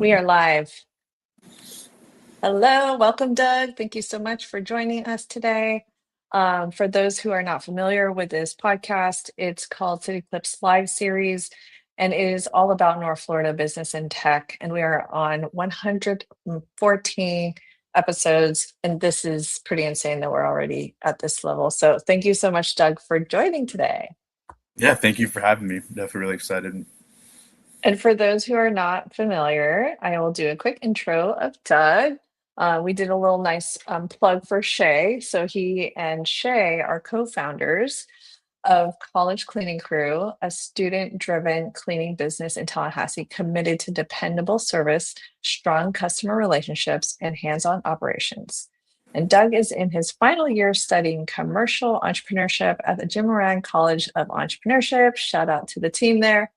We are live. Hello, welcome, Doug. Thank you so much for joining us today. For those who are not familiar with this podcast, it's called CityClips Live Series, and it is all about North Florida business and tech. And we are on 114 episodes, and this is pretty insane that we're already at this level. So thank you so much, Doug, for joining today. Yeah, thank you for having me. Definitely really excited. And for those who are not familiar, I will do a quick intro of Doug. We did a little nice plug for Shay. So he and Shay are co-founders of College Cleaning Crew, a student-driven cleaning business in Tallahassee committed to dependable service, strong customer relationships, and hands-on operations. And Doug is in his final year studying commercial entrepreneurship at the Moran College of Entrepreneurship. Shout out to the team there.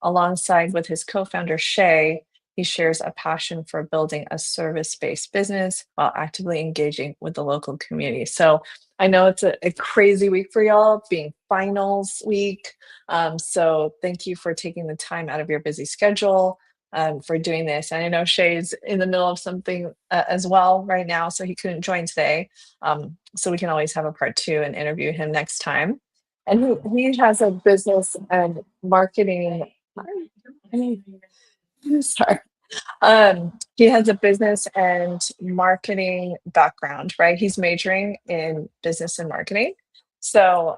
Alongside with his co-founder Shay, he shares a passion for building a service-based business while actively engaging with the local community. So I know it's a crazy week for y'all, being finals week. So thank you for taking the time out of your busy schedule for doing this. And I know Shay's in the middle of something as well right now, so he couldn't join today. So we can always have a part two and interview him next time. And he has a business and marketing. Sorry. He has a business and marketing background, right? He's majoring in business and marketing. So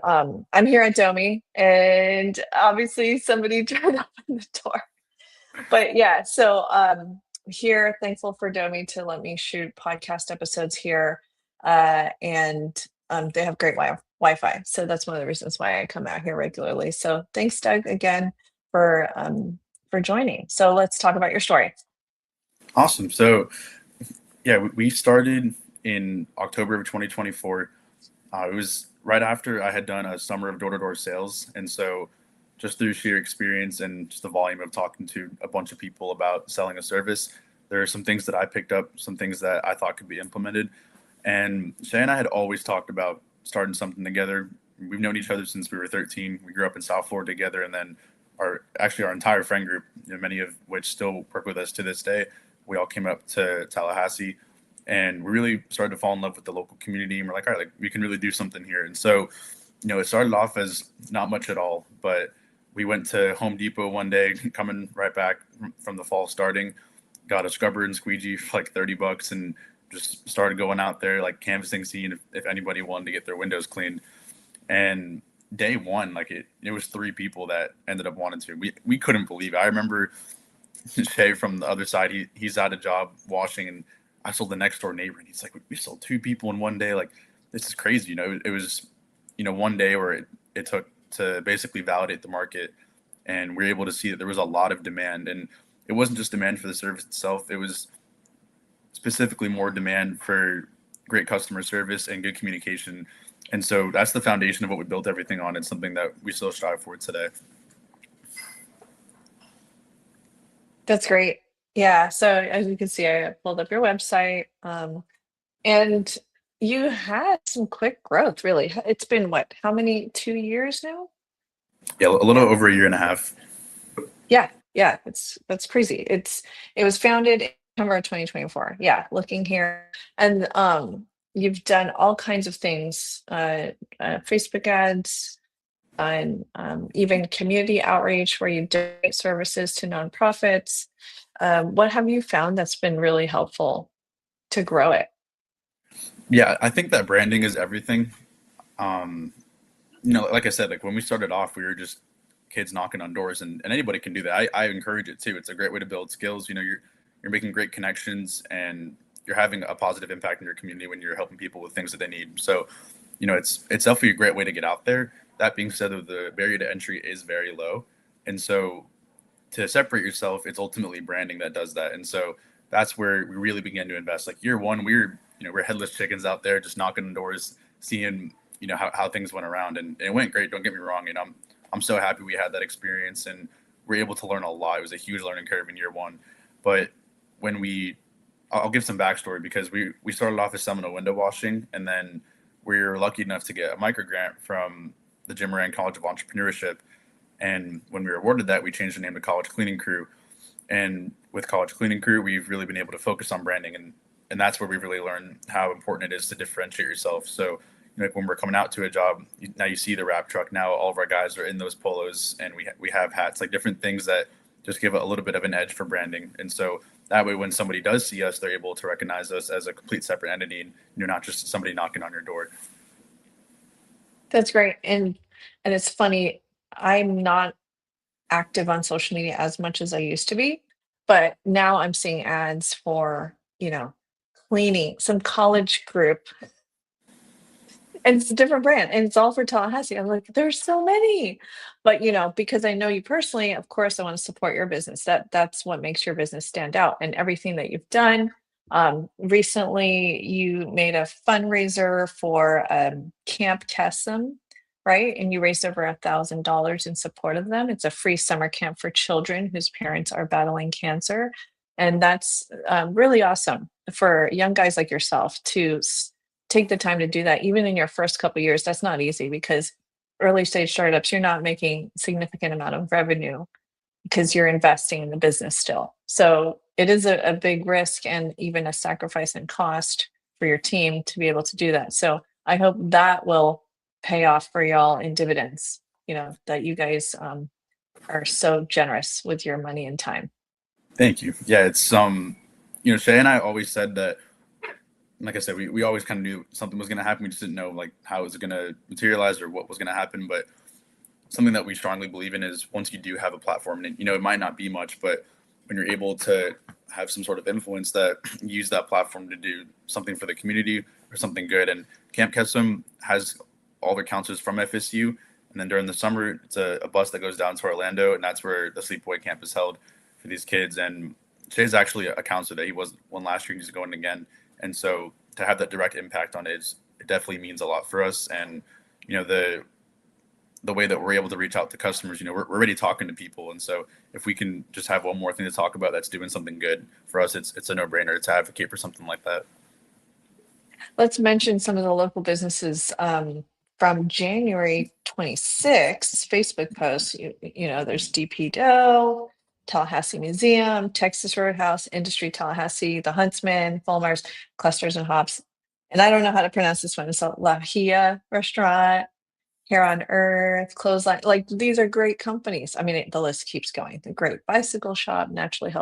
I'm here at Domi, and obviously somebody turned up in the door. But yeah, so here, thankful for Domi to let me shoot podcast episodes here. And they have great Wi-Fi. So that's one of the reasons why I come out here regularly. So thanks, Doug, again for joining. So let's talk about your story. Awesome. So, yeah, we started in October of 2024. It was right after I had done a summer of door-to-door sales. And so just through sheer experience and just the volume of talking to a bunch of people about selling a service, there are some things that I picked up, some things that I thought could be implemented. And Shay and I had always talked about starting something together. We've known each other since we were 13. We grew up in South Florida together, and then our entire friend group, many of which still work with us to this day, we all came up to Tallahassee, and we really started to fall in love with the local community. And we're like, all right, like we can really do something here. And so, it started off as not much at all, but we went to Home Depot one day, coming right back from the fall starting, got a scrubber and squeegee for like $30, and just started going out there like canvassing, seeing if anybody wanted to get their windows cleaned. And day one, like it was three people that ended up wanting to. We couldn't believe it. I remember Shay from the other side. He's at a job washing, and I sold the next door neighbor, and he's like, "We sold two people in one day. Like, this is crazy." It was one day where it took to basically validate the market, and we were able to see that there was a lot of demand, and it wasn't just demand for the service itself. It was specifically more demand for great customer service and good communication. And so that's the foundation of what we built everything on. It's something that we still strive for today. That's great. Yeah. So as you can see, I pulled up your website, and you had some quick growth, really. It's been what, how many, 2 years now? Yeah, a little over a year and a half. Yeah. Yeah. That's crazy. It was founded in September of 2024. Yeah. Looking here. And you've done all kinds of things, Facebook ads, and even community outreach where you donate services to nonprofits. What have you found that's been really helpful to grow it? Yeah, I think that branding is everything. Um, like I said, like when we started off, we were just kids knocking on doors, and anybody can do that. I encourage it too. It's a great way to build skills. You're making great connections, and you're having a positive impact in your community when you're helping people with things that they need. So, it's definitely a great way to get out there. That being said, the barrier to entry is very low, and so to separate yourself, it's ultimately branding that does that. And so that's where we really began to invest. Like year one, we're headless chickens out there just knocking on doors, seeing how things went around, and it went great. Don't get me wrong. I'm so happy we had that experience, and we're able to learn a lot. It was a huge learning curve in year one. But when I'll give some backstory, because we started off as Seminole window washing, and then we were lucky enough to get a micro grant from the Moran College of Entrepreneurship. And when we were awarded that, we changed the name to College Cleaning Crew. And with College Cleaning Crew, we've really been able to focus on branding, and that's where we really learn how important it is to differentiate yourself. So, like when we're coming out to a job, now you see the wrap truck. Now all of our guys are in those polos, and we have hats, like different things that just give a little bit of an edge for branding. And so that way, when somebody does see us, they're able to recognize us as a complete separate entity, and you're not just somebody knocking on your door. That's great. And it's funny, I'm not active on social media as much as I used to be, but now I'm seeing ads for, cleaning, some college group, and it's a different brand, and it's all for Tallahassee. I'm like, there's so many. But because I know you personally, of course I want to support your business. That's what makes your business stand out and everything that you've done. Recently you made a fundraiser for Camp Tessum, right? And you raised over $1,000 in support of them. It's a free summer camp for children whose parents are battling cancer. And that's really awesome for young guys like yourself to take the time to do that. Even in your first couple years, that's not easy because early stage startups, you're not making significant amount of revenue because you're investing in the business still. So it is a big risk and even a sacrifice in cost for your team to be able to do that. So I hope that will pay off for y'all in dividends, that you guys are so generous with your money and time. Thank you. Yeah, it's Shay and I always said that, like I said, we always kind of knew something was going to happen. We just didn't know like how it was going to materialize or what was going to happen. But something that we strongly believe in is once you do have a platform, and it might not be much, but when you're able to have some sort of influence, that use that platform to do something for the community or something good. And Camp Kesem has all their counselors from FSU, and then during the summer, it's a bus that goes down to Orlando, and that's where the Sleepaway Camp is held for these kids. And Shay's actually a counselor that he was one last year, he's going again. And so to have that direct impact on it definitely means a lot for us. And the way that we're able to reach out to customers, we're already talking to people. And so if we can just have one more thing to talk about that's doing something good for us, it's a no-brainer to advocate for something like that. Let's mention some of the local businesses from January 26th, Facebook posts. There's DP Dough, Tallahassee Museum, Texas Roadhouse, Industry Tallahassee, The Huntsman, Fulmars, Clusters and Hops. And I don't know how to pronounce this one. It's a La Hia restaurant, Here on Earth, Clothesline. Like these are great companies. I mean, the list keeps going. The Great Bicycle Shop, Naturally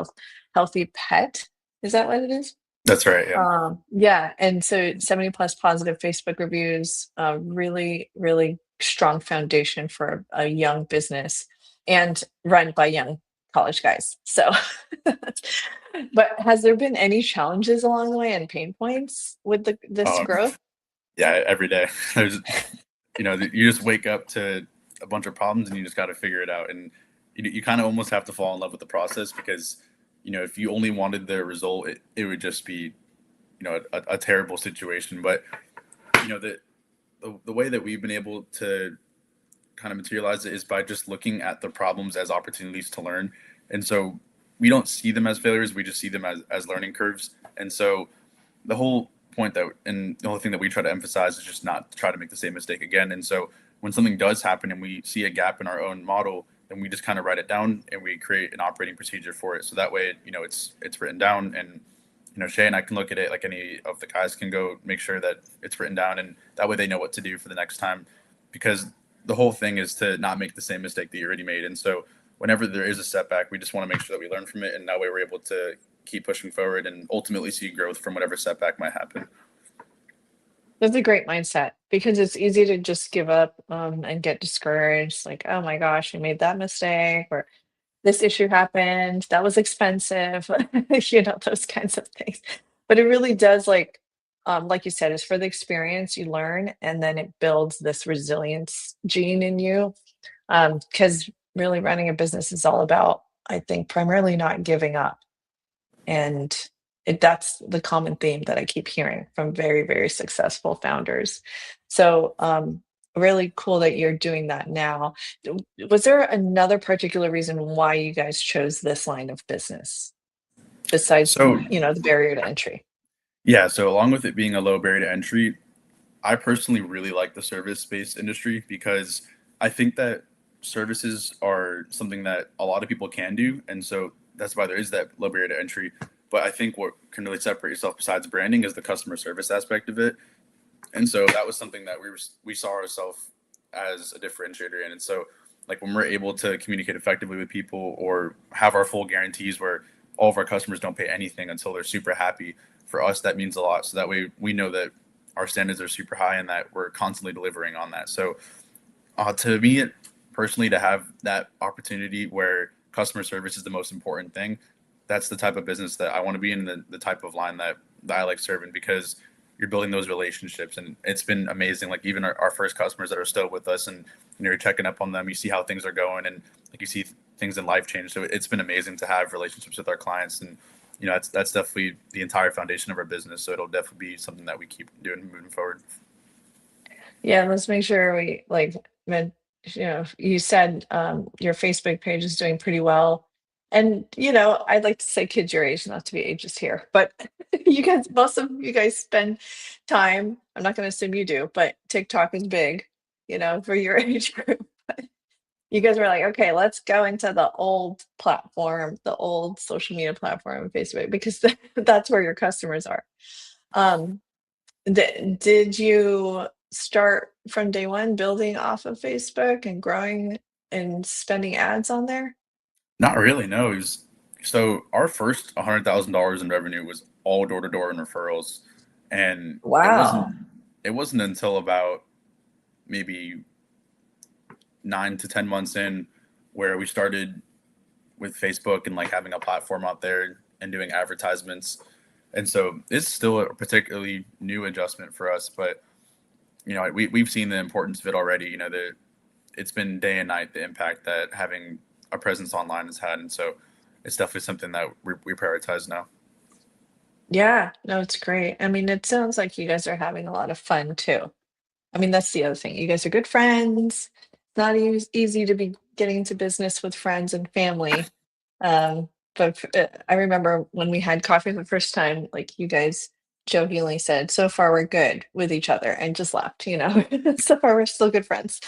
Healthy Pet. Is that what it is? That's right. Yeah. Yeah, and so 70 plus positive Facebook reviews, really, really strong foundation for a young business and run by young college guys. So, but has there been any challenges along the way and pain points with this Um, growth? yeah. Every day there's, you just wake up to a bunch of problems and you just got to figure it out. And you kind of almost have to fall in love with the process because, if you only wanted the result, it would just be, a terrible situation. But, the way that we've been able to kind of materialize it is by just looking at the problems as opportunities to learn. And so we don't see them as failures, we just see them as learning curves. And so the whole point and the whole thing that we try to emphasize is just not to try to make the same mistake again. And so when something does happen and we see a gap in our own model, then we just kind of write it down and we create an operating procedure for it. So that way, it's written down, and Shay and I can look at it, like any of the guys can go make sure that it's written down, and that way they know what to do for the next time. Because the whole thing is to not make the same mistake that you already made. And so whenever there is a setback, we just want to make sure that we learn from it, and that way we're able to keep pushing forward and ultimately see growth from whatever setback might happen. That's a great mindset because it's easy to just give up and get discouraged. Like, oh my gosh, I made that mistake, or this issue happened, that was expensive, those kinds of things. But it really does like you said, is for the experience you learn and then it builds this resilience gene in you. Because really running a business is all about, I think, primarily not giving up. And that's the common theme that I keep hearing from very, very successful founders. So really cool that you're doing that now. Was there another particular reason why you guys chose this line of business besides, So the barrier to entry? yeah, so along with it being a low barrier to entry, I personally really like the service-based industry because I think that services are something that a lot of people can do. And so that's why there is that low barrier to entry. But I think what can really separate yourself besides branding is the customer service aspect of it. And so that was something that we saw ourselves as a differentiator in. And so like when we're able to communicate effectively with people or have our full guarantees where all of our customers don't pay anything until they're super happy, for us that means a lot. So that way we know that our standards are super high and that we're constantly delivering on that. So to me personally, to have that opportunity where customer service is the most important thing, that's the type of business that I want to be in, the type of line that I like serving, because you're building those relationships. And it's been amazing. Like even our first customers that are still with us, and you're checking up on them, you see how things are going, and like you see things in life change. So it's been amazing to have relationships with our clients. And that's definitely the entire foundation of our business. So it'll definitely be something that we keep doing moving forward. Yeah, let's make sure we like you said your Facebook page is doing pretty well. And I'd like to say kids your age, not to be ageist here, but most of you guys spend time, I'm not going to assume you do, but TikTok is big, for your age group. You guys were like, okay, let's go into the old platform, the old social media platform, Facebook, because that's where your customers are. Um, did you start from day one building off of Facebook and growing and spending ads on there? Not really, no. So our first $100,000 in revenue was all door to door and referrals, and Wow. it wasn't until about maybe 9 to 10 months in where we started with Facebook and like having a platform out there and doing advertisements. And so it's still a particularly new adjustment for us, but we've seen the importance of it already. It's been day and night the impact that having a presence online has had, and so it's definitely something that we prioritize now. Yeah, no, it's great. I mean, it sounds like you guys are having a lot of fun too. I mean, that's the other thing. You guys are good friends. It's not easy to be getting into business with friends and family. But I remember when we had coffee the first time, like you guys jokingly said, "So far we're good with each other," and just laughed. So far we're still good friends.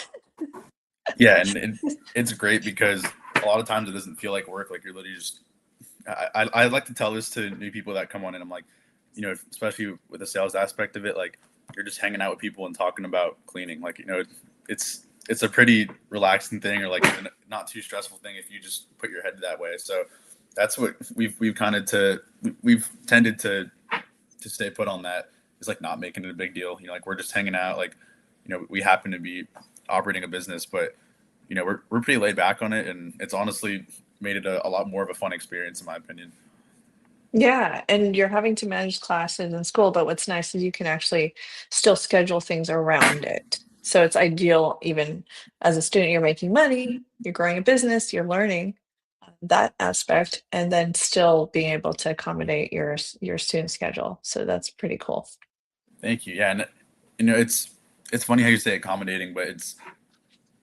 Yeah, and it's great because a lot of times it doesn't feel like work. Like you're literally just. I like to tell this to new people that come on, and I'm like, especially with the sales aspect of it, like you're just hanging out with people and talking about cleaning. Like it's a pretty relaxing thing, or like not too stressful thing if you just put your head that way. So that's what we've tended to stay put on that. Is like not making it a big deal. Like we're just hanging out. Like we happen to be operating a business, but we're pretty laid back on it, and it's honestly made it a lot more of a fun experience in my opinion. Yeah, and you're having to manage classes in school, but what's nice is you can actually still schedule things around it. So it's ideal even as a student, you're making money, you're growing a business, you're learning that aspect, and then still being able to accommodate your student schedule. So that's pretty cool. Thank you. Yeah, and it's funny how you say accommodating, but it's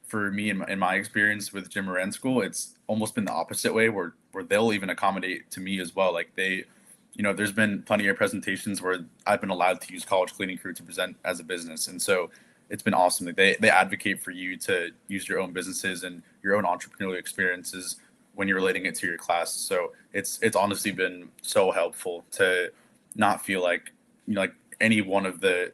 for me in my experience with Jim Moran School, it's almost been the opposite way where they'll even accommodate to me as well. Like there's been plenty of presentations where I've been allowed to use college cleaning crew to present as a business, and so it's been awesome. Like they advocate for you to use your own businesses and your own entrepreneurial experiences when you're relating it to your class. So it's honestly been so helpful to not feel like like any one of the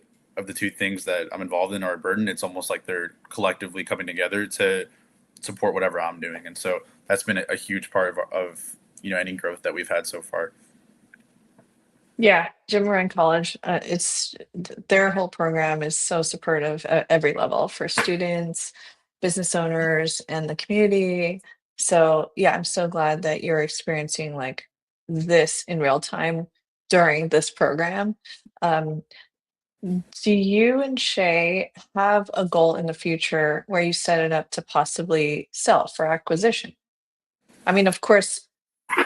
two things that I'm involved in are a burden. It's almost like they're collectively coming together to support whatever I'm doing, and so that's been a huge part of any growth that we've had so far. Yeah, Jim Moran College, their whole program is so supportive at every level for students, business owners, and the community. So yeah, I'm so glad that you're experiencing like this in real time during this program. Um, do you and Shay have a goal in the future where you set it up to possibly sell for acquisition? I mean, of course,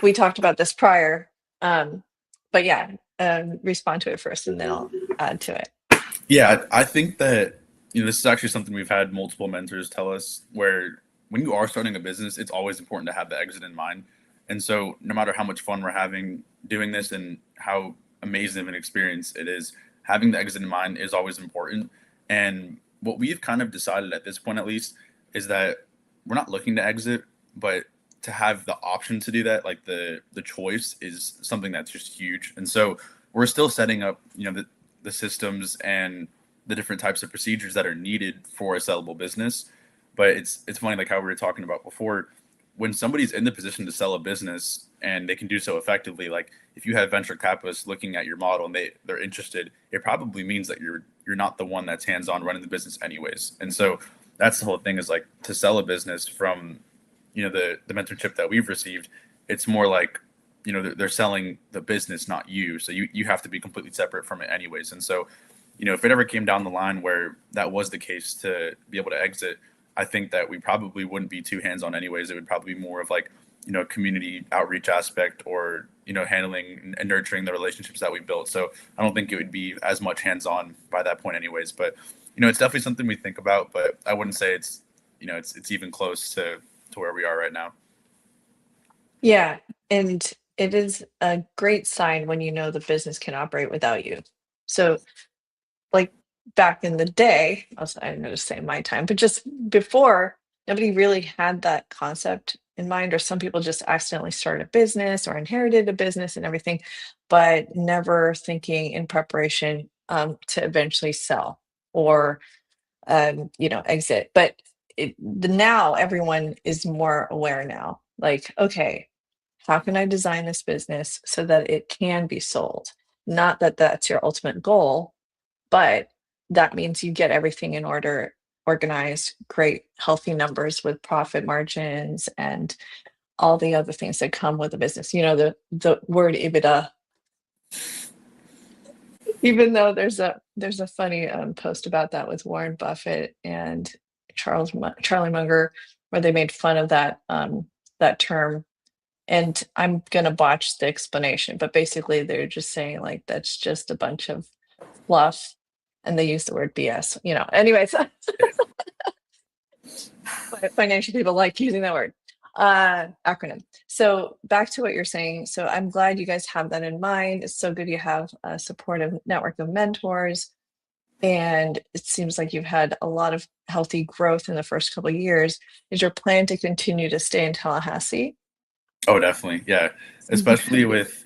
we talked about this prior, um, but yeah, respond to it first, and then I'll add to it. Yeah, I think that this is actually something we've had multiple mentors tell us, where when you are starting a business, it's always important to have the exit in mind. And so no matter how much fun we're having doing this and how amazing of an experience it is, having the exit in mind is always important. And what we've kind of decided at this point, at least, is that we're not looking to exit, but to have the option to do that, like the choice is something that's just huge. And so we're still setting up, the systems and the different types of procedures that are needed for a sellable business. But it's funny, like how we were talking about before, when somebody's in the position to sell a business and they can do so effectively, like if you have venture capitalists looking at your model and they're interested, it probably means that you're not the one that's hands-on running the business anyways. And so that's the whole thing, is like to sell a business from, the mentorship that we've received, it's more like, they're selling the business, not you. So you have to be completely separate from it anyways. And so, if it ever came down the line where that was the case to be able to exit, I think that we probably wouldn't be too hands-on anyways. It would probably be more of like, community outreach aspect, or, handling and nurturing the relationships that we built. So I don't think it would be as much hands-on by that point anyways. But, it's definitely something we think about, but I wouldn't say it's even close to where we are right now. Yeah, and it is a great sign when you know the business can operate without you. So, like back in the day, I'm going to say my time, but just before, nobody really had that concept in mind, or some people just accidentally started a business or inherited a business and everything, but never thinking in preparation to eventually sell or exit. But now everyone is more aware now. Like, okay, how can I design this business so that it can be sold? Not that that's your ultimate goal, but that means you get everything in order, organized, great, healthy numbers with profit margins and all the other things that come with a business. The word EBITDA, even though there's a funny post about that with Warren Buffett and Charlie Munger, where they made fun of that term. And I'm gonna botch the explanation, but basically they're just saying like that's just a bunch of fluff, and they use the word BS. Anyways, financial people like using that word acronym. So back to what you're saying. So I'm glad you guys have that in mind. It's so good you have a supportive network of mentors, and it seems like you've had a lot of healthy growth in the first couple of years. Is your plan to continue to stay in Tallahassee? Oh, definitely. Yeah. Especially with,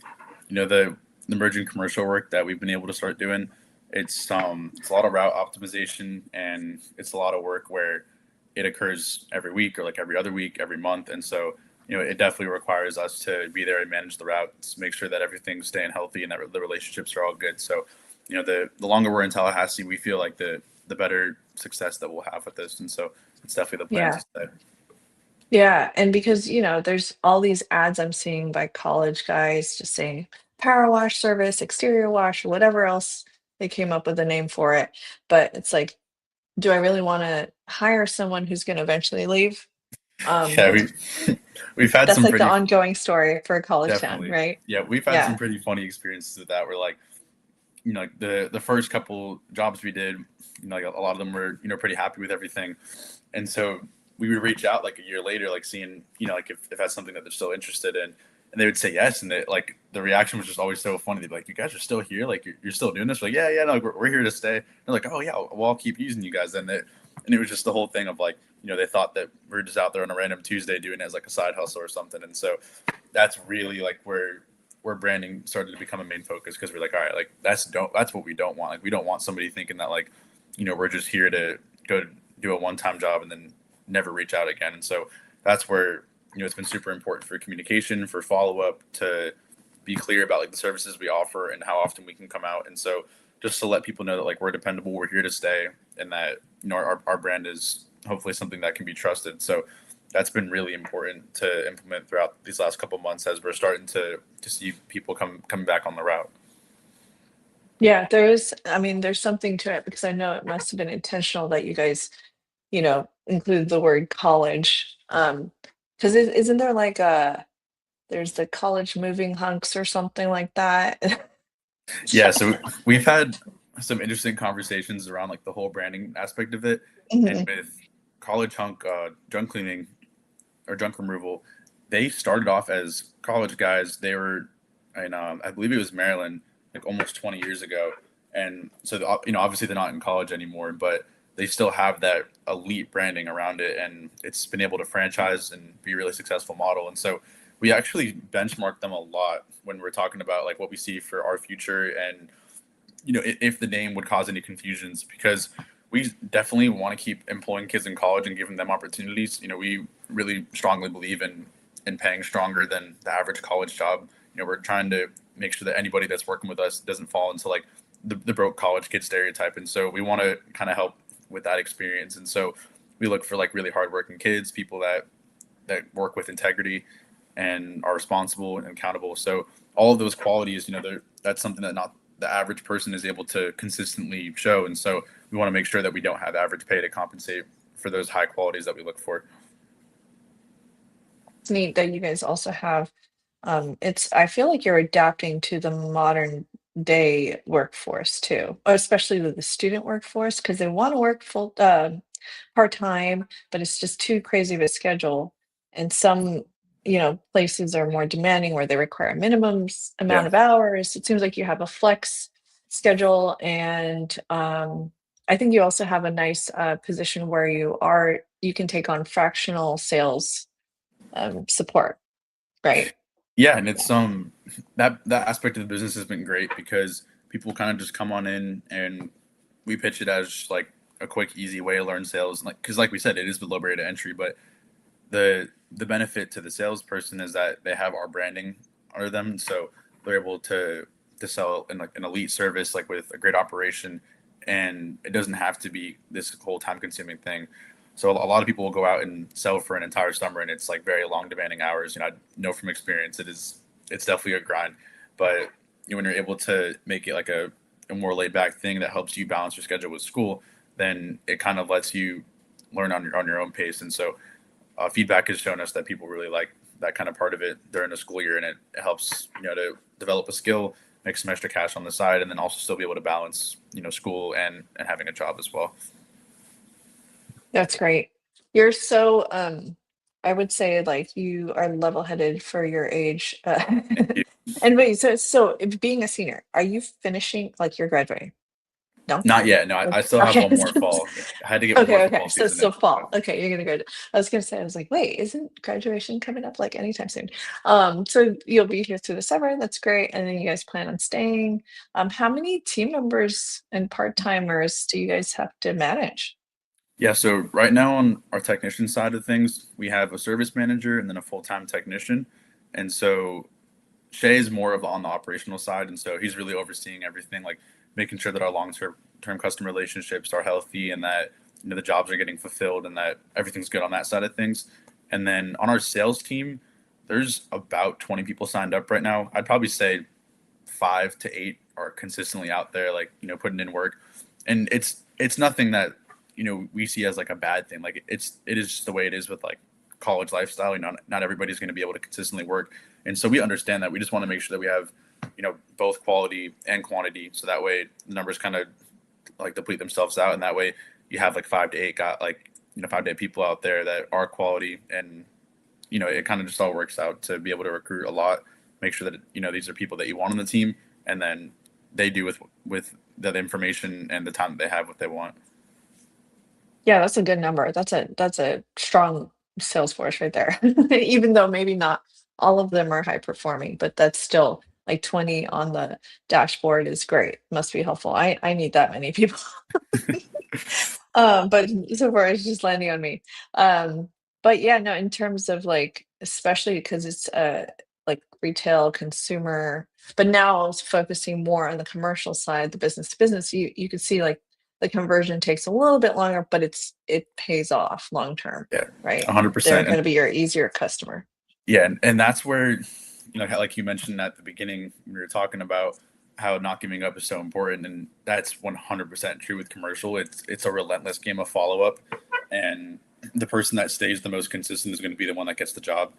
the emerging commercial work that we've been able to start doing. It's a lot of route optimization, and it's a lot of work where it occurs every week or like every other week, every month. And so, it definitely requires us to be there and manage the routes, make sure that everything's staying healthy and that the relationships are all good. So, the longer we're in Tallahassee, we feel like the better success that we'll have with this. And so it's definitely the plan to Yeah. stay. Yeah, and because, there's all these ads I'm seeing by college guys just saying power wash service, exterior wash, whatever else they came up with a name for it. But it's like, do I really want to hire someone who's going to eventually leave? Yeah, we've had That's some like the pretty ongoing story for a college town, definitely. right? Yeah, we've had some Yeah. pretty funny experiences with that. Where like, like the first couple jobs we did, like a lot of them were pretty happy with everything, and so we would reach out like a year later, like seeing like if that's something that they're still interested in, and they would say yes, and like the reaction was just always so funny. They'd be like, "You guys are still here? Like you're still doing this?" We're like, "Yeah, yeah, no, we're here to stay." They're like, "Oh yeah, well I'll keep using you guys." And it was just the whole thing of like they thought that we are just out there on a random Tuesday doing it as like a side hustle or something, and so that's really like where branding started to become a main focus, because we're like, all right, like that's what we don't want. Like we don't want somebody thinking that like we're just here to go do a one-time job and then never reach out again. And so that's where it's been super important for communication, for follow-up, to be clear about like the services we offer and how often we can come out. And so just to let people know that like we're dependable, we're here to stay, and that our brand is hopefully something that can be trusted. So that's been really important to implement throughout these last couple of months as we're starting to see people coming back on the route. Yeah, I mean, there's something to it because I know it must have been intentional that you guys, include the word college. Because isn't there like there's the college moving hunks or something like that? Yeah, so we've had some interesting conversations around like the whole branding aspect of it, and Mhm. with college hunk junk cleaning or junk removal, they started off as college guys. They were in I believe it was Maryland, like almost 20 years ago, and so obviously they're not in college anymore, but they still have that elite branding around it, and it's been able to franchise and be a really successful model. And so we actually benchmark them a lot when we're talking about like what we see for our future, and if the name would cause any confusions, because we definitely want to keep employing kids in college and giving them opportunities. We really strongly believe in paying stronger than the average college job. We're trying to make sure that anybody that's working with us doesn't fall into like the broke college kid stereotype. And so we want to kind of help with that experience. And so we look for like really hardworking kids, people that work with integrity and are responsible and accountable. So all of those qualities, that's something that not the average person is able to consistently show. And so we want to make sure that we don't have average pay to compensate for those high qualities that we look for. It's neat that you guys also have I feel like you're adapting to the modern day workforce too, especially with the student workforce, because they want to work part-time, but it's just too crazy of a schedule. And some, places are more demanding where they require a minimum amount Yeah. of hours. It seems like you have a flex schedule, and I think you also have a nice position where you can take on fractional sales support, right? Yeah. And it's that aspect of the business has been great because people kind of just come on in and we pitch it as like a quick, easy way to learn sales. Like, because like we said, it is below barrier to entry, but the benefit to the salesperson is that they have our branding under them, so they're able to sell in like an elite service, like with a great operation, and it doesn't have to be this whole time consuming thing. So a lot of people will go out and sell for an entire summer, and it's like very long, demanding hours. I know from experience it's definitely a grind, but when you're able to make it like a more laid back thing that helps you balance your schedule with school, then it kind of lets you learn on your own pace. And so feedback has shown us that people really like that kind of part of it during the school year, and it helps to develop a skill, make some extra cash on the side, and then also still be able to balance school and having a job as well. That's great. You're so, I would say like you are level-headed for your age. Thank you. And wait, so if being a senior, are you finishing like you're graduating? No? Not yet. No, I still have Okay. one more fall. I had to get one more Okay, okay. football So it's season in. still fall. Okay, you're gonna graduate. I was gonna say, I was like, wait, isn't graduation coming up like anytime soon? So you'll be here through the summer. That's great. And then you guys plan on staying. How many team members and part-timers do you guys have to manage? Yeah, so right now on our technician side of things, we have a service manager and then a full-time technician. And so Shay is more of on the operational side, and so he's really overseeing everything, like making sure that our long-term customer relationships are healthy, and that the jobs are getting fulfilled, and that everything's good on that side of things. And then on our sales team, there's about 20 people signed up right now. I'd probably say 5 to 8 are consistently out there, like putting in work, and it's nothing that we see as like a bad thing. Like it is just the way it is with like college lifestyle. Not everybody's going to be able to consistently work, and so we understand that. We just want to make sure that we have both quality and quantity, so that way the numbers kind of like deplete themselves out, and that way you have like 5 to 8 got like 5 to 8 people out there that are quality, and it kind of just all works out to be able to recruit a lot, make sure that these are people that you want on the team, and then they do with the information and the time that they have what they want. Yeah, that's a good number. That's a strong sales force right there. Even though maybe not all of them are high performing, but that's still like 20 on the dashboard is great. Must be helpful. I need that many people. But so far it's just landing on me. But yeah, no, in terms of like, especially because it's like retail consumer, but now it's focusing more on the commercial side, the business to business, you could see like the conversion takes a little bit longer, but it pays off long term, Yeah, right? hundred They're percent. going And to be your easier customer. yeah, and that's where like you mentioned at the beginning when we were talking about how not giving up is so important, and that's 100% true with commercial. It's a relentless game of follow up, and the person that stays the most consistent is going to be the one that gets the job.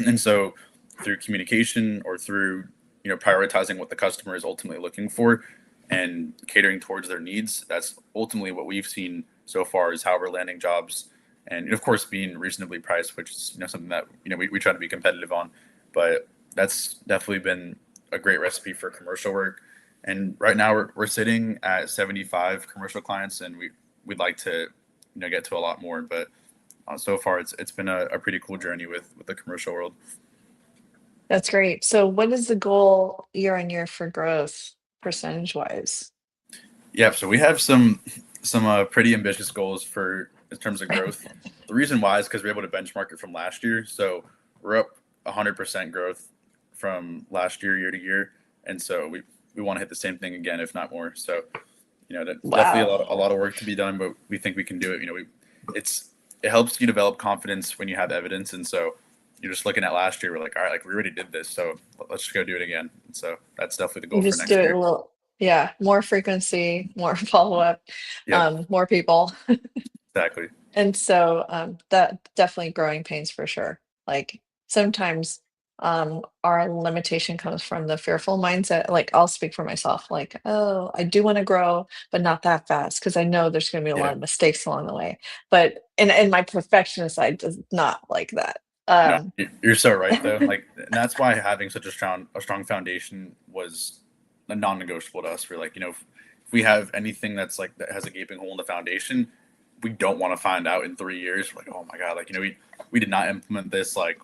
And so through communication or through prioritizing what the customer is ultimately looking for and catering towards their needs, that's ultimately what we've seen so far is how we're landing jobs, and of course being reasonably priced, which is something that we try to be competitive on. But that's definitely been a great recipe for commercial work. And right now we're sitting at 75 commercial clients, and we'd like to, get to a lot more. But so far, it's been a pretty cool journey with the commercial world. That's great. So what is the goal year on year for growth percentage wise? Yeah, so we have some pretty ambitious goals for in terms of growth. The reason why is because we're able to benchmark it from last year. So we're up 100% growth from last year to year, and so we want to hit the same thing again, if not more. So definitely Wow. a lot of work to be done, but we think we can do it. It's it helps you develop confidence when you have evidence, and so you're just looking at last year. We're like, all right, like we already did this, so let's just go do it again. And so that's definitely the You goal for just do next it year. a little, yeah, more frequency, more follow up, Yep, more people. exactly. And so that definitely growing pains for sure. Like sometimes our limitation comes from the fearful mindset. Like I'll speak for myself, like, oh, I do want to grow, but not that fast because I know there's going to be a lot Yeah. of mistakes along the way. But and my perfectionist side does not like that. No, Um, you're so right though. Like, and that's why having such a strong foundation was a non-negotiable to us. We're like, if we have anything that's like that has a gaping hole in the foundation, we don't want to find out in 3 years. We're like, oh my god, like we did not implement this. Like,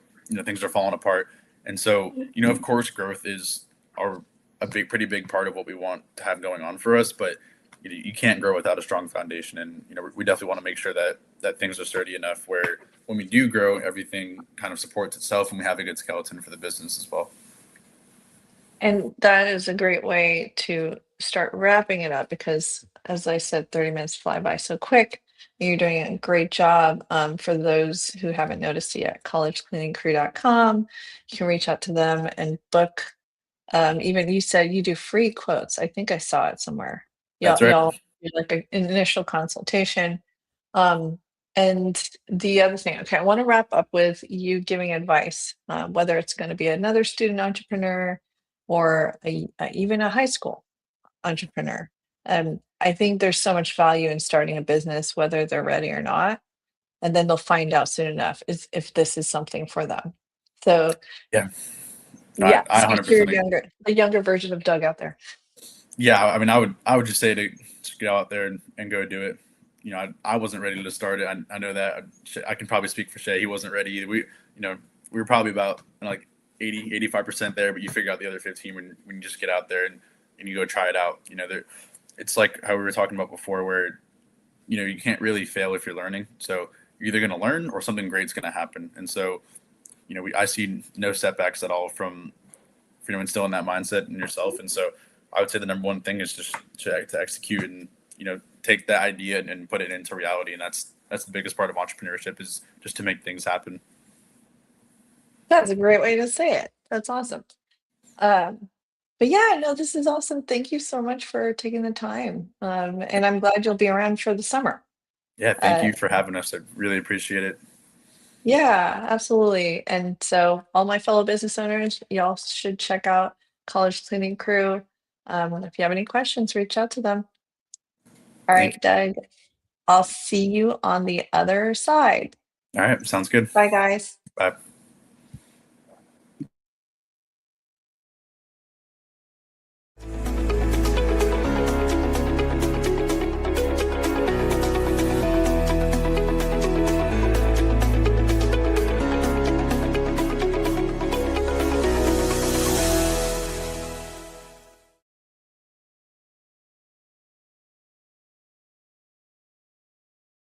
things are falling apart. And so, of course, growth is our pretty big part of what we want to have going on for us. But you can't grow without a strong foundation. And we definitely want to make sure that things are sturdy enough where when we do grow, everything kind of supports itself, and we have a good skeleton for the business as well. And that is a great way to start wrapping it up because, as I said, 30 minutes fly by so quick. You're doing a great job. For those who haven't noticed it yet, collegecleaningcrew.com. You can reach out to them and book. Even you said you do free quotes. I think I saw it somewhere. That's right. Y'all do like an initial consultation. Um, and the other thing, okay, I want to wrap up with you giving advice, whether it's going to be another student entrepreneur or even a high school entrepreneur. I think there's so much value in starting a business, whether they're ready or not, and then they'll find out soon enough if this is something for them. So, Yeah, yeah, I speak to your 100% agree. the younger version of Doug out there. Yeah, I mean, I would just say to just go out there and go do it. I wasn't ready to start it. I know that. I can probably speak for Shay. He wasn't ready either. We were probably about like 85% there, but you figure out the other 15 when you just get out there and you go try it out. It's like how we were talking about before, where you can't really fail if you're learning. So you're either going to learn or something great's going to happen. And so I see no setbacks at all from instilling that mindset in yourself. And so I would say the number one thing is just to execute and take that idea and put it into reality. And that's the biggest part of entrepreneurship, is just to make things happen. That's a great way to say it. That's awesome. Um, but yeah, no, this is awesome. Thank you so much for taking the time. And I'm glad you'll be around for the summer. Yeah, thank Uh, you for having us. I really appreciate it. yeah, absolutely. And so, all my fellow business owners, y'all should check out College Cleaning Crew. And if you have any questions, reach out to them. All Thank right, you. Doug, I'll see you on the other side. All right, sounds good. Bye, guys. Bye.